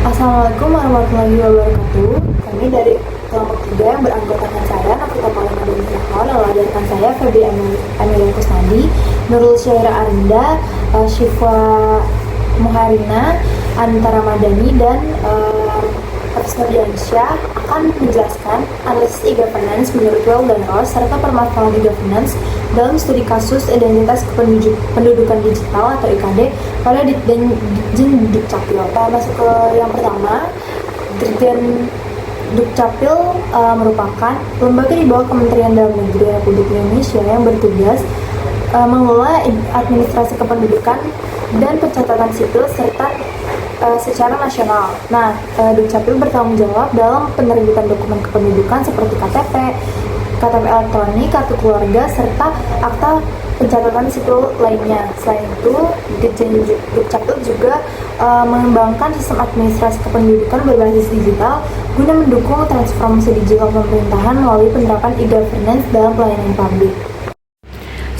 Assalamualaikum warahmatullahi wabarakatuh. Kami dari kelompok 3 yang beranggotakan saya, Nafita Paulina Binti Rahman, lalu ada rekan saya, Febri Amelia Kusnadi, Nurul Syaira Arinda, Syifa Muharina, Anita Ramadhani, dan Profesor Nurdiansyah akan menjelaskan analisis e-governance menurut Well dan Ross serta permasalahan e-governance dalam studi kasus identitas kependudukan digital atau IKD oleh Ditjen Dukcapil. Kita masuk ke yang pertama. Ditjen Dukcapil merupakan lembaga di bawah Kementerian Dalam Negeri Republik Indonesia yang bertugas mengelola administrasi kependudukan dan pencatatan sipil serta secara nasional. Nah, Dukcapil bertanggung jawab dalam penerbitan dokumen kependudukan seperti KTP, KTP elektronik, kartu keluarga, serta akta pencatatan sipil lainnya. Selain itu, Ditjen Dukcapil juga mengembangkan sistem administrasi kependudukan berbasis digital guna mendukung transformasi digital pemerintahan melalui penerapan e-governance dalam pelayanan publik.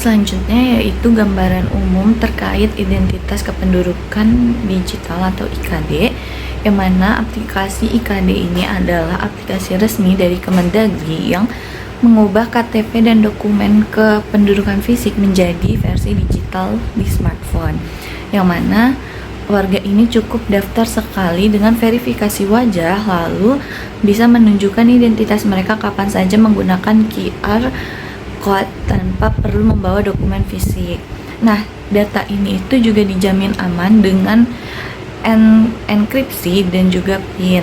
Selanjutnya yaitu gambaran umum terkait identitas kependudukan digital atau IKD, yang mana aplikasi IKD ini adalah aplikasi resmi dari Kemendagri yang mengubah KTP dan dokumen kependudukan fisik menjadi versi digital di smartphone, yang mana warga ini cukup daftar sekali dengan verifikasi wajah, lalu bisa menunjukkan identitas mereka kapan saja menggunakan QR code tanpa perlu membawa dokumen fisik. Nah, data ini itu juga dijamin aman dengan enkripsi dan juga PIN,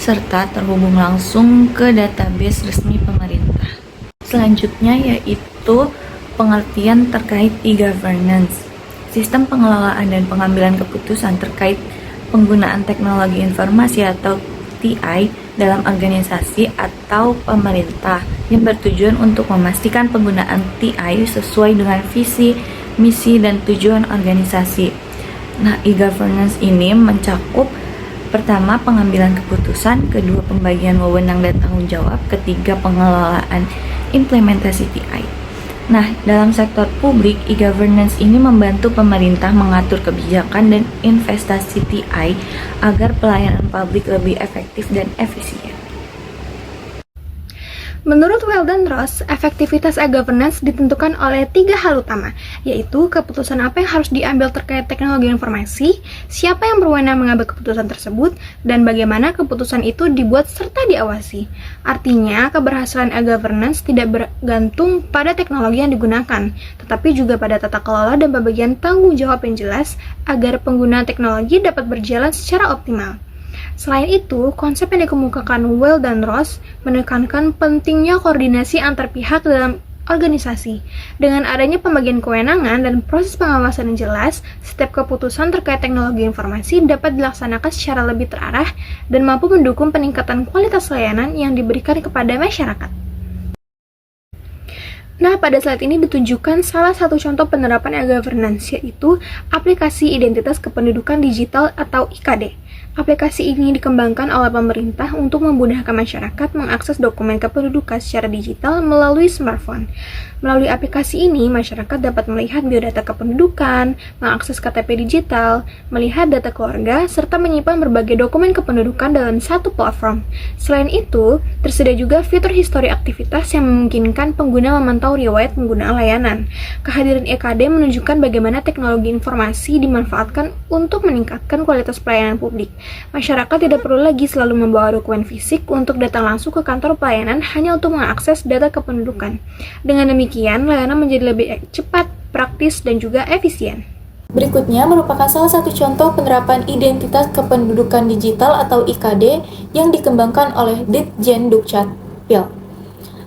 serta terhubung langsung ke database resmi pemerintah. Selanjutnya yaitu pengertian terkait e-governance. Sistem pengelolaan dan pengambilan keputusan terkait penggunaan teknologi informasi atau TI dalam organisasi atau pemerintah yang bertujuan untuk memastikan penggunaan TI sesuai dengan visi, misi, dan tujuan organisasi. Nah, e-governance ini mencakup pertama, pengambilan keputusan, kedua, pembagian wewenang dan tanggung jawab, ketiga, pengelolaan implementasi TI. Nah, dalam sektor publik, e-governance ini membantu pemerintah mengatur kebijakan dan investasi TI agar pelayanan publik lebih efektif dan efisien. Menurut Well dan Ross, efektivitas e-governance ditentukan oleh 3 hal utama, yaitu keputusan apa yang harus diambil terkait teknologi informasi, siapa yang berwenang mengambil keputusan tersebut, dan bagaimana keputusan itu dibuat serta diawasi. Artinya, keberhasilan e-governance tidak bergantung pada teknologi yang digunakan, tetapi juga pada tata kelola dan pembagian tanggung jawab yang jelas agar pengguna teknologi dapat berjalan secara optimal. Selain itu, konsep yang dikemukakan Well dan Ross menekankan pentingnya koordinasi antar pihak dalam organisasi. Dengan adanya pembagian kewenangan dan proses pengawasan yang jelas, setiap keputusan terkait teknologi informasi dapat dilaksanakan secara lebih terarah dan mampu mendukung peningkatan kualitas layanan yang diberikan kepada masyarakat. Nah, pada slide ini ditunjukkan salah satu contoh penerapan e-governance, yaitu aplikasi identitas kependudukan digital atau IKD. Aplikasi ini dikembangkan oleh pemerintah untuk memudahkan masyarakat mengakses dokumen kependudukan secara digital melalui smartphone. Melalui aplikasi ini, masyarakat dapat melihat biodata kependudukan, mengakses KTP digital, melihat data keluarga, serta menyimpan berbagai dokumen kependudukan dalam satu platform. Selain itu, tersedia juga fitur histori aktivitas yang memungkinkan pengguna memantau riwayat penggunaan layanan. Kehadiran EKD menunjukkan bagaimana teknologi informasi dimanfaatkan untuk meningkatkan kualitas pelayanan publik. Masyarakat tidak perlu lagi selalu membawa dokumen fisik untuk datang langsung ke kantor pelayanan hanya untuk mengakses data kependudukan. Dengan demikian, layanan menjadi lebih cepat, praktis, dan juga efisien. Berikutnya merupakan salah satu contoh penerapan identitas kependudukan digital atau IKD yang dikembangkan oleh Ditjen Dukcapil.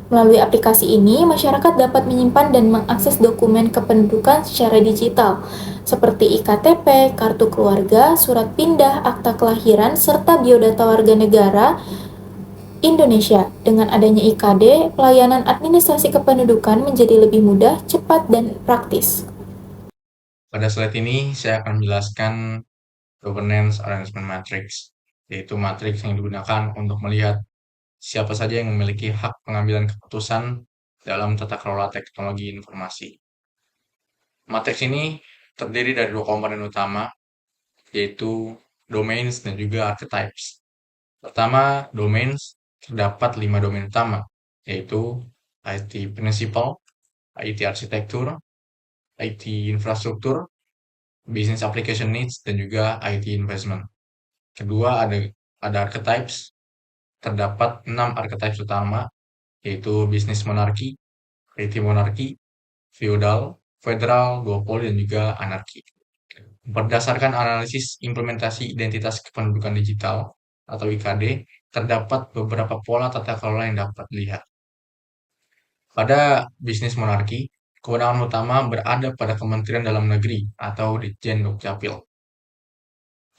Melalui aplikasi ini, masyarakat dapat menyimpan dan mengakses dokumen kependudukan secara digital, seperti iktp, kartu keluarga, surat pindah, akta kelahiran, serta biodata warga negara Indonesia. Dengan adanya IKD, pelayanan administrasi kependudukan menjadi lebih mudah, cepat, dan praktis. Pada slide ini, saya akan menjelaskan Governance Arrangement Matrix, yaitu matriks yang digunakan untuk melihat siapa saja yang memiliki hak pengambilan keputusan dalam tata kelola teknologi informasi. Matriks ini terdiri dari 2 komponen utama, yaitu domains, dan juga archetypes. Pertama, domains. Terdapat 5 domain utama, yaitu IT principal, IT arsitektur, IT infrastruktur, business application needs, dan juga IT investment. Kedua, ada archetypes. Terdapat 6 archetypes utama, yaitu business monarchy, IT monarchy, feudal, federal, duopoly, dan juga anarki. Berdasarkan analisis implementasi identitas kependudukan digital atau IKD, terdapat beberapa pola tata kelola yang dapat dilihat. Pada bisnis monarki, kewenangan utama berada pada Kementerian Dalam Negeri atau Ditjen Dukcapil.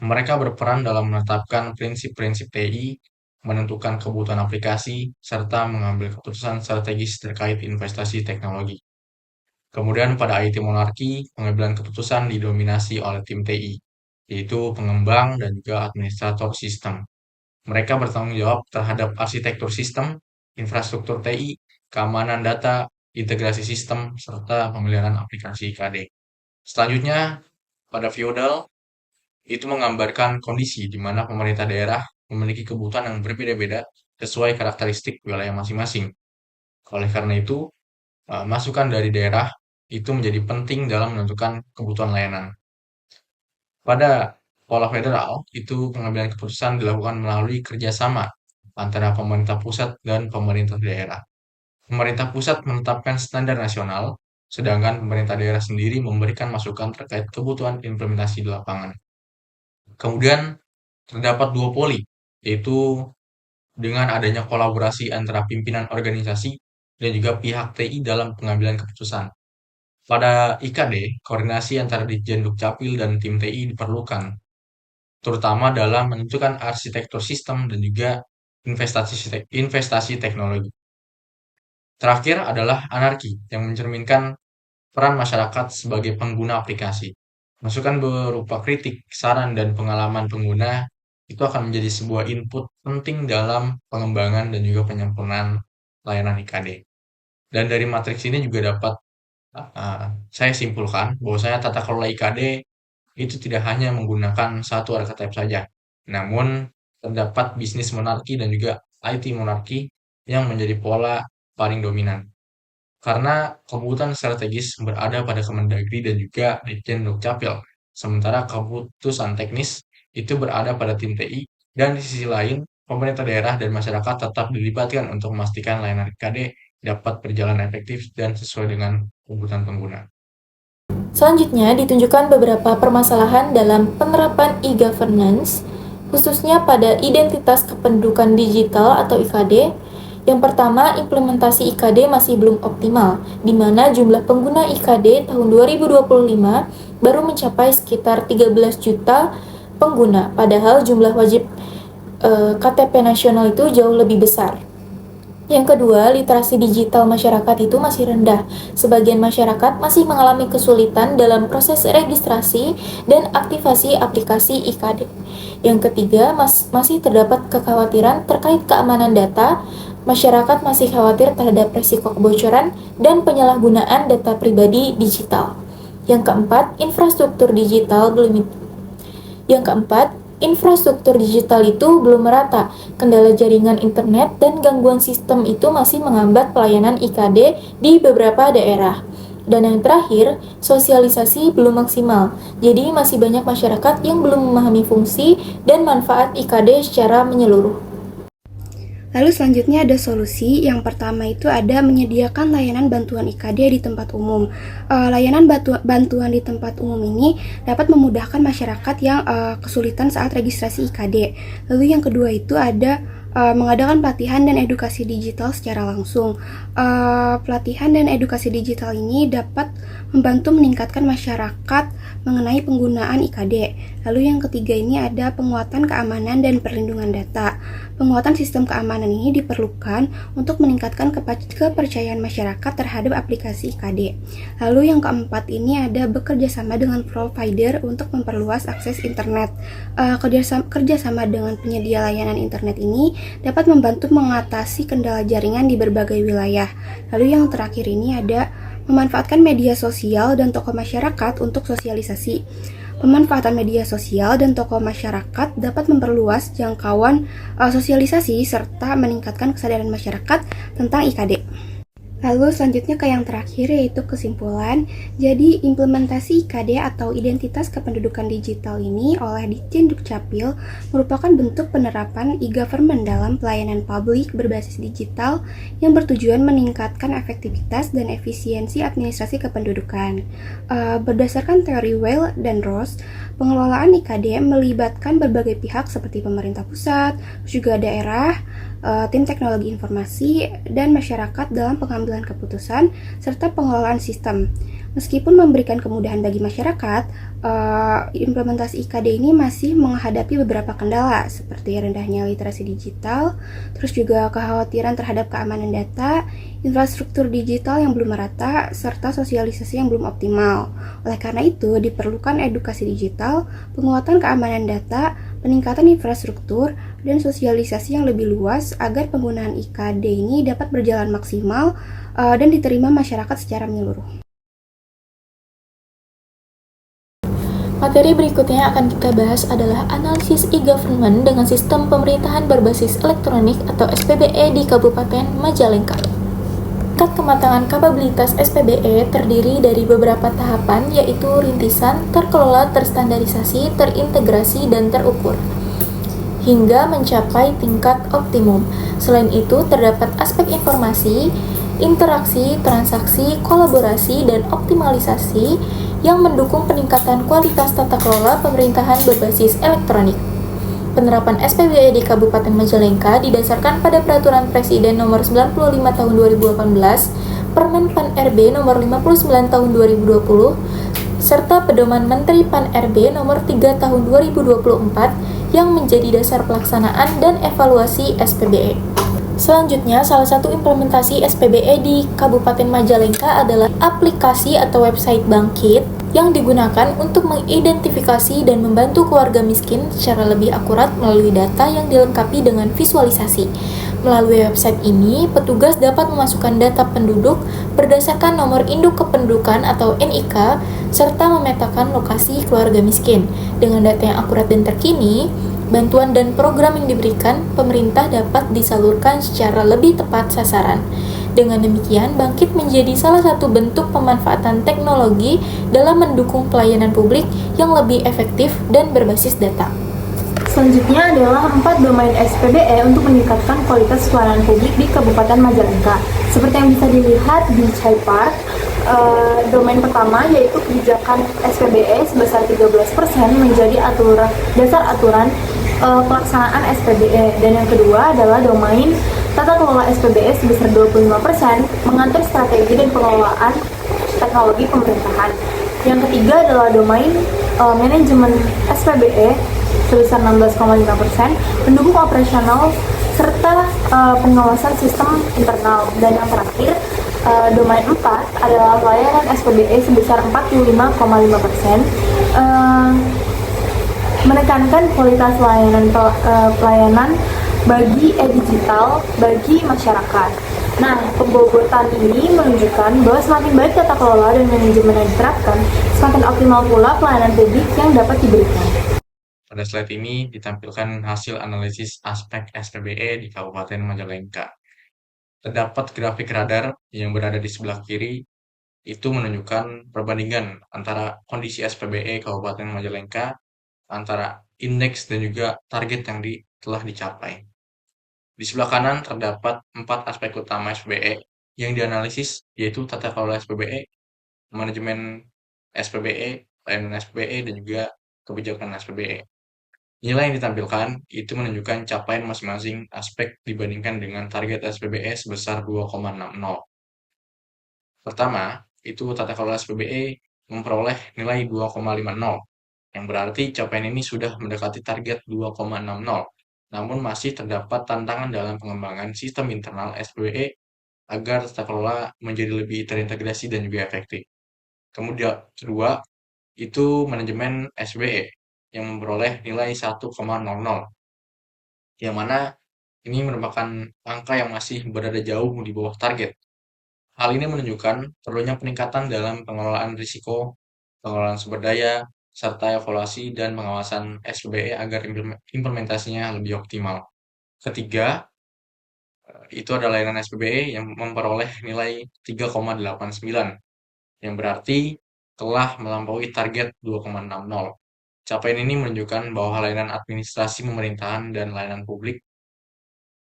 Mereka berperan dalam menetapkan prinsip-prinsip TI, menentukan kebutuhan aplikasi, serta mengambil keputusan strategis terkait investasi teknologi. Kemudian pada IT monarki, pengambilan keputusan didominasi oleh tim TI, yaitu pengembang dan juga administrator sistem. Mereka bertanggung jawab terhadap arsitektur sistem, infrastruktur TI, keamanan data, integrasi sistem, serta pemeliharaan aplikasi IKD. Selanjutnya, pada feudal, itu menggambarkan kondisi di mana pemerintah daerah memiliki kebutuhan yang berbeda-beda sesuai karakteristik wilayah masing-masing. Oleh karena itu, masukan dari daerah itu menjadi penting dalam menentukan kebutuhan layanan. Pada pola federal, itu pengambilan keputusan dilakukan melalui kerjasama antara pemerintah pusat dan pemerintah daerah. Pemerintah pusat menetapkan standar nasional, sedangkan pemerintah daerah sendiri memberikan masukan terkait kebutuhan implementasi di lapangan. Kemudian terdapat duopoli, yaitu dengan adanya kolaborasi antara pimpinan organisasi dan juga pihak TI dalam pengambilan keputusan. Pada IKD, koordinasi antara Ditjen Dukcapil dan tim TI diperlukan, terutama dalam menentukan arsitektur sistem dan juga investasi teknologi. Terakhir adalah anarki, yang mencerminkan peran masyarakat sebagai pengguna aplikasi. Masukan berupa kritik, saran, dan pengalaman pengguna itu akan menjadi sebuah input penting dalam pengembangan dan juga penyempurnaan layanan IKD. Dan dari matriks ini juga dapat saya simpulkan bahwasanya tata kelola IKD itu tidak hanya menggunakan satu archetype saja, namun terdapat bisnis monarki dan juga IT monarki yang menjadi pola paling dominan. Karena kebutuhan strategis berada pada Kemendagri dan juga Ditjen Dukcapil, sementara keputusan teknis itu berada pada tim TI, dan di sisi lain, pemerintah daerah dan masyarakat tetap dilibatkan untuk memastikan layanan IKD dapat berjalan efektif dan sesuai dengan kebutuhan pengguna. Selanjutnya ditunjukkan beberapa permasalahan dalam penerapan e-governance, khususnya pada identitas kependudukan digital atau IKD. Yang pertama, implementasi IKD masih belum optimal, di mana jumlah pengguna IKD tahun 2025 baru mencapai sekitar 13 juta pengguna, padahal jumlah wajib KTP nasional itu jauh lebih besar. Yang kedua, literasi digital masyarakat itu masih rendah. Sebagian masyarakat masih mengalami kesulitan dalam proses registrasi dan aktivasi aplikasi IKD. Yang ketiga, masih terdapat kekhawatiran terkait keamanan data. Masyarakat masih khawatir terhadap risiko kebocoran dan penyalahgunaan data pribadi digital. Yang keempat, infrastruktur digital itu belum merata. Kendala jaringan internet dan gangguan sistem itu masih menghambat pelayanan IKD di beberapa daerah. Dan yang terakhir, sosialisasi belum maksimal. Jadi masih banyak masyarakat yang belum memahami fungsi dan manfaat IKD secara menyeluruh. Lalu selanjutnya ada solusi. Yang pertama itu ada menyediakan layanan bantuan IKD di tempat umum. Layanan bantuan di tempat umum ini dapat memudahkan masyarakat yang kesulitan saat registrasi IKD. Lalu yang kedua itu ada mengadakan pelatihan dan edukasi digital secara langsung. Pelatihan dan edukasi digital ini dapat membantu meningkatkan masyarakat mengenai penggunaan IKD. Lalu yang ketiga ini ada penguatan keamanan dan perlindungan data. Penguatan sistem keamanan ini diperlukan untuk meningkatkan kepercayaan masyarakat terhadap aplikasi IKD. Lalu yang keempat ini ada bekerja sama dengan provider untuk memperluas akses internet. Kerjasama dengan penyedia layanan internet ini dapat membantu mengatasi kendala jaringan di berbagai wilayah. Lalu yang terakhir ini ada memanfaatkan media sosial dan tokoh masyarakat untuk sosialisasi. Pemanfaatan media sosial dan tokoh masyarakat dapat memperluas jangkauan sosialisasi serta meningkatkan kesadaran masyarakat tentang IKD. Lalu selanjutnya ke yang terakhir yaitu kesimpulan. Jadi implementasi IKD atau Identitas Kependudukan Digital ini oleh Ditjen Dukcapil merupakan bentuk penerapan e-government dalam pelayanan publik berbasis digital yang bertujuan meningkatkan efektivitas dan efisiensi administrasi kependudukan. Berdasarkan teori Weil dan Ross, pengelolaan IKD melibatkan berbagai pihak seperti pemerintah pusat, juga daerah, tim teknologi informasi, dan masyarakat dalam pengambilan keputusan serta pengelolaan sistem. Meskipun memberikan kemudahan bagi masyarakat, implementasi IKD ini masih menghadapi beberapa kendala seperti rendahnya literasi digital, terus juga kekhawatiran terhadap keamanan data, infrastruktur digital yang belum merata, serta sosialisasi yang belum optimal. Oleh karena itu, diperlukan edukasi digital, penguatan keamanan data, peningkatan infrastruktur, dan sosialisasi yang lebih luas agar penggunaan IKD ini dapat berjalan maksimal dan diterima masyarakat secara menyeluruh. Materi berikutnya yang akan kita bahas adalah analisis e-government dengan sistem pemerintahan berbasis elektronik atau SPBE di Kabupaten Majalengka. Tingkat kematangan kapabilitas SPBE terdiri dari beberapa tahapan yaitu rintisan, terkelola, terstandarisasi, terintegrasi, dan terukur, hingga mencapai tingkat optimum. Selain itu, terdapat aspek informasi, interaksi, transaksi, kolaborasi, dan optimalisasi yang mendukung peningkatan kualitas tata kelola pemerintahan berbasis elektronik. Penerapan SPBE di Kabupaten Majalengka didasarkan pada Peraturan Presiden Nomor 95 Tahun 2018, Permen Pan RB Nomor 59 Tahun 2020, serta Pedoman Menteri Pan RB Nomor 3 Tahun 2024 yang menjadi dasar pelaksanaan dan evaluasi SPBE. Selanjutnya, salah satu implementasi SPBE di Kabupaten Majalengka adalah aplikasi atau website Bangkit yang digunakan untuk mengidentifikasi dan membantu keluarga miskin secara lebih akurat melalui data yang dilengkapi dengan visualisasi. Melalui website ini, petugas dapat memasukkan data penduduk berdasarkan nomor induk kependudukan atau NIK, serta memetakan lokasi keluarga miskin. Dengan data yang akurat dan terkini, bantuan dan program yang diberikan pemerintah dapat disalurkan secara lebih tepat sasaran. Dengan demikian, Bangkit menjadi salah satu bentuk pemanfaatan teknologi dalam mendukung pelayanan publik yang lebih efektif dan berbasis data. Selanjutnya adalah 4 domain SPBE untuk meningkatkan kualitas pelayanan publik di Kabupaten Majalengka. Seperti yang bisa dilihat di Chai Park, domain pertama yaitu kebijakan SPBE sebesar 13% menjadi dasar aturan pelaksanaan SPBE, dan yang kedua adalah domain tata kelola SPBE sebesar 25% mengatur strategi dan pengelolaan teknologi pemerintahan. Yang ketiga adalah domain manajemen SPBE sebesar 16,5% mendukung operasional serta pengawasan sistem internal, dan yang terakhir domain 4 adalah layanan SPBE sebesar 45,5%, menekankan kualitas pelayanan bagi digital bagi masyarakat. Nah, pembobotan ini menunjukkan bahwa semakin baik tata kelola dan manajemen yang diterapkan, semakin optimal pula pelayanan publik yang dapat diberikan. Pada slide ini ditampilkan hasil analisis aspek SPBE di Kabupaten Majalengka. Terdapat grafik radar yang berada di sebelah kiri, itu menunjukkan perbandingan antara kondisi SPBE Kabupaten Majalengka, antara indeks dan juga target yang telah dicapai. Di sebelah kanan terdapat 4 aspek utama SPBE yang dianalisis, yaitu tata kelola SPBE, manajemen SPBE, layanan SPBE, dan juga kebijakan SPBE. Nilai yang ditampilkan itu menunjukkan capaian masing-masing aspek dibandingkan dengan target SPBE sebesar 2,60. Pertama, itu tata kelola SPBE memperoleh nilai 2,50, yang berarti capaian ini sudah mendekati target 2,60. Namun masih terdapat tantangan dalam pengembangan sistem internal SPBE agar tata kelola menjadi lebih terintegrasi dan juga efektif. Kemudian kedua, itu manajemen SPBE yang memperoleh nilai 1,00, yang mana ini merupakan angka yang masih berada jauh di bawah target. Hal ini menunjukkan perlunya peningkatan dalam pengelolaan risiko, pengelolaan sumber daya, serta evaluasi dan pengawasan SPBE agar implementasinya lebih optimal. Ketiga, itu adalah layanan SPBE yang memperoleh nilai 3,89, yang berarti telah melampaui target 2,60. Capaian ini menunjukkan bahwa layanan administrasi pemerintahan dan layanan publik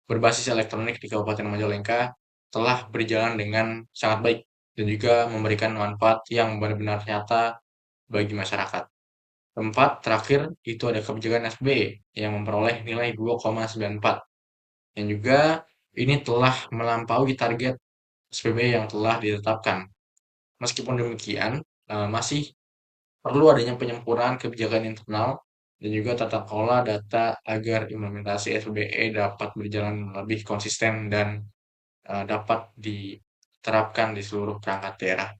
berbasis elektronik di Kabupaten Majalengka telah berjalan dengan sangat baik dan juga memberikan manfaat yang benar-benar nyata bagi masyarakat. Keempat, terakhir itu ada kebijakan SBE yang memperoleh nilai 2,94, yang juga ini telah melampaui target SPBE yang telah ditetapkan. Meskipun demikian, masih perlu adanya penyempurnaan kebijakan internal dan juga tata kelola data agar implementasi SPBE dapat berjalan lebih konsisten dan dapat diterapkan di seluruh perangkat daerah.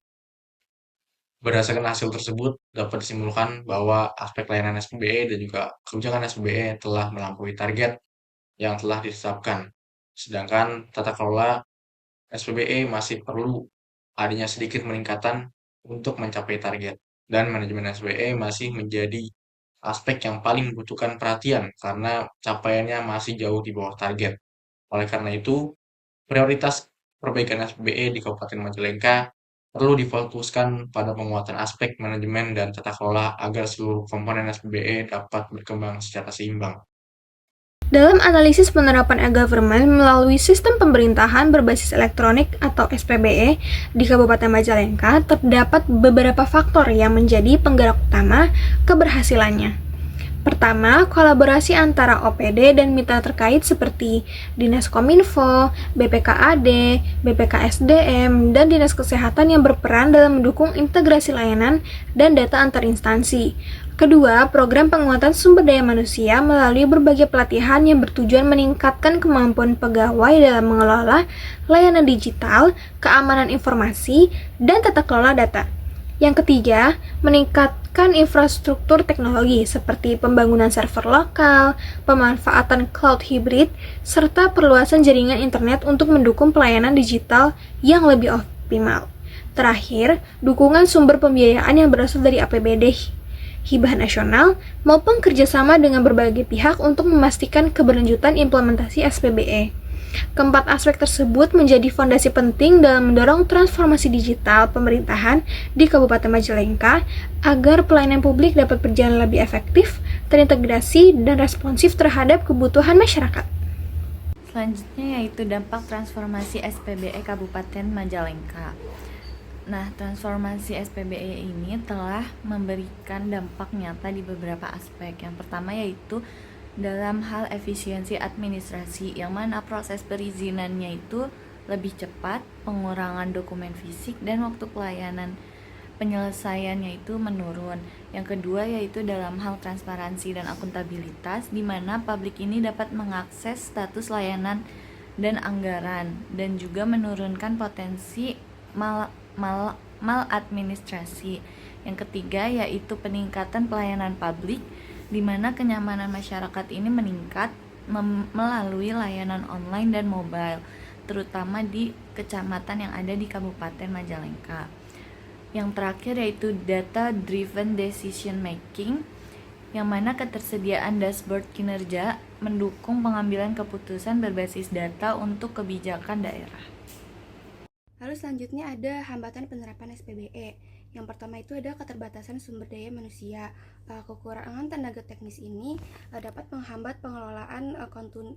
Berdasarkan hasil tersebut, dapat disimpulkan bahwa aspek layanan SPBE dan juga kebijakan SPBE telah melampaui target yang telah ditetapkan. Sedangkan tata kelola SPBE masih perlu adanya sedikit peningkatan untuk mencapai target. Dan manajemen SPBE masih menjadi aspek yang paling membutuhkan perhatian karena capaiannya masih jauh di bawah target. Oleh karena itu, prioritas perbaikan SPBE di Kabupaten Majalengka perlu difokuskan pada penguatan aspek manajemen dan tata kelola agar seluruh komponen SPBE dapat berkembang secara seimbang. Dalam analisis penerapan e-government melalui sistem pemerintahan berbasis elektronik atau SPBE di Kabupaten Majalengka, terdapat beberapa faktor yang menjadi penggerak utama keberhasilannya. Pertama, kolaborasi antara OPD dan mitra terkait seperti Dinas Kominfo, BPKAD, BPKSDM, dan Dinas Kesehatan yang berperan dalam mendukung integrasi layanan dan data antar instansi. Kedua, program penguatan sumber daya manusia melalui berbagai pelatihan yang bertujuan meningkatkan kemampuan pegawai dalam mengelola layanan digital, keamanan informasi, dan tata kelola data. Yang ketiga, meningkatkan infrastruktur teknologi seperti pembangunan server lokal, pemanfaatan cloud hybrid, serta perluasan jaringan internet untuk mendukung pelayanan digital yang lebih optimal. Terakhir, dukungan sumber pembiayaan yang berasal dari APBD, hibah nasional, maupun kerjasama dengan berbagai pihak untuk memastikan keberlanjutan implementasi SPBE. Keempat aspek tersebut menjadi fondasi penting dalam mendorong transformasi digital pemerintahan di Kabupaten Majalengka agar pelayanan publik dapat berjalan lebih efektif, terintegrasi, dan responsif terhadap kebutuhan masyarakat. Selanjutnya yaitu dampak transformasi SPBE Kabupaten Majalengka. Nah, transformasi SPBE ini telah memberikan dampak nyata di beberapa aspek. Yang pertama yaitu dalam hal efisiensi administrasi, yang mana proses perizinannya itu lebih cepat, pengurangan dokumen fisik, dan waktu pelayanan penyelesaiannya itu menurun. Yang kedua yaitu dalam hal transparansi dan akuntabilitas, di mana publik ini dapat mengakses status layanan dan anggaran, dan juga menurunkan potensi maladministrasi. Yang ketiga yaitu peningkatan pelayanan publik, di mana kenyamanan masyarakat ini meningkat melalui layanan online dan mobile, terutama di kecamatan yang ada di Kabupaten Majalengka. Yang terakhir yaitu data driven decision making, yang mana ketersediaan dashboard kinerja mendukung pengambilan keputusan berbasis data untuk kebijakan daerah. Lalu selanjutnya ada hambatan penerapan SPBE. Yang pertama itu ada keterbatasan sumber daya manusia. Kekurangan tenaga teknis ini dapat menghambat pengelolaan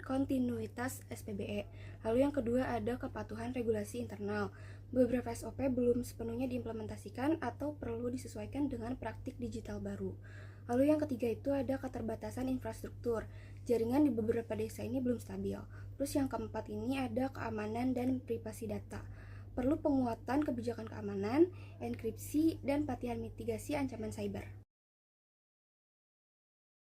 kontinuitas SPBE. Lalu yang kedua ada kepatuhan regulasi internal. Beberapa SOP belum sepenuhnya diimplementasikan atau perlu disesuaikan dengan praktik digital baru. Lalu yang ketiga itu ada keterbatasan infrastruktur. Jaringan di beberapa desa ini belum stabil. Terus yang keempat ini ada keamanan dan privasi data. Perlu penguatan kebijakan keamanan, enkripsi, dan pelatihan mitigasi ancaman cyber.